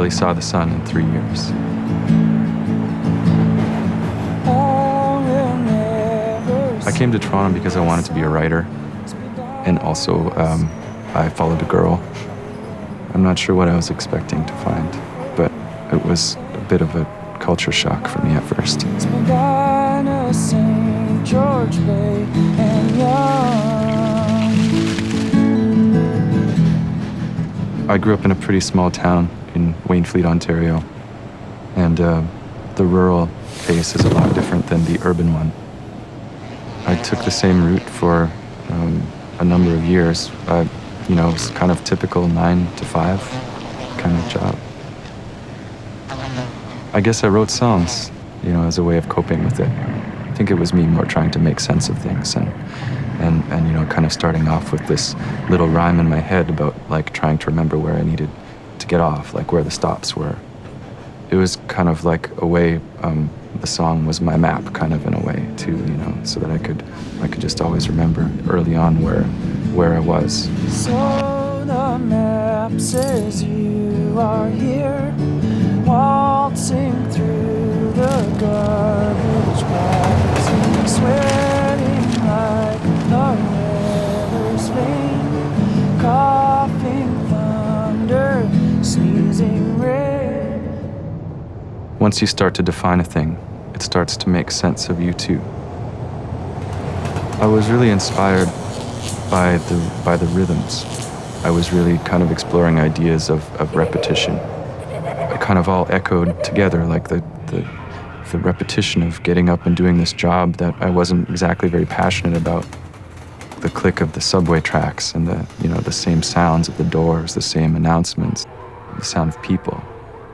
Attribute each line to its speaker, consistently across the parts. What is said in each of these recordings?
Speaker 1: barely saw the sun in 3 years. I came to Toronto because I wanted to be a writer, and also I followed a girl. I'm not sure what I was expecting to find, but it was a bit of a culture shock for me at first.
Speaker 2: Spadina, St. George Bay, and Yonge.
Speaker 1: I grew up in a pretty small town in Waynfleet, Ontario, and the rural pace is a lot different than the urban one. I took the same route for a number of years. It was kind of typical 9 to 5 kind of job. I guess I wrote songs, as a way of coping with it. I think it was me more trying to make sense of things and kind of starting off with this little rhyme in my head about like trying to remember where I needed to get off, like where the stops were. It was kind of like a way, the song was my map kind of in a way too, so that I could just always remember early on where I was.
Speaker 2: So the map says you are here, waltzing through the garbage bags, sweating like the weather's vain, coughing thunder, sneezing rain.
Speaker 1: Once you start to define a thing, it starts to make sense of you too. I was really inspired by the rhythms. I was really kind of exploring ideas of repetition. It kind of all echoed together, like the repetition of getting up and doing this job that I wasn't exactly very passionate about. The click of the subway tracks and the same sounds of the doors, the same announcements, the sound of people,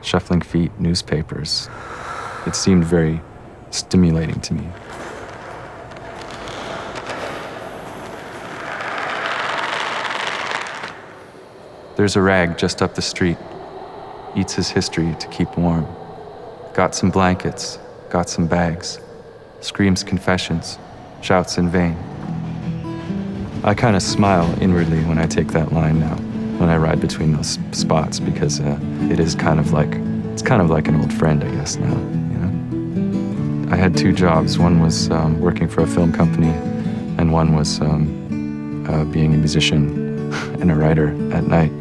Speaker 1: shuffling feet, newspapers. It seemed very stimulating to me. There's a rag just up the street, eats his history to keep warm. Got some blankets, got some bags, screams confessions, shouts in vain. I kind of smile inwardly when I take that line now, when I ride between those spots, because it is kind of like an old friend, I guess, now, I had 2 jobs. One was working for a film company, and one was being a musician and a writer at night.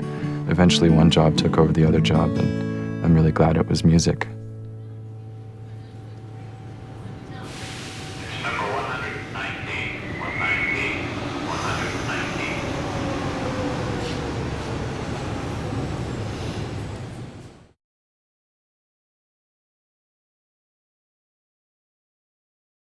Speaker 1: Eventually one job took over the other job, and I'm really glad it was music.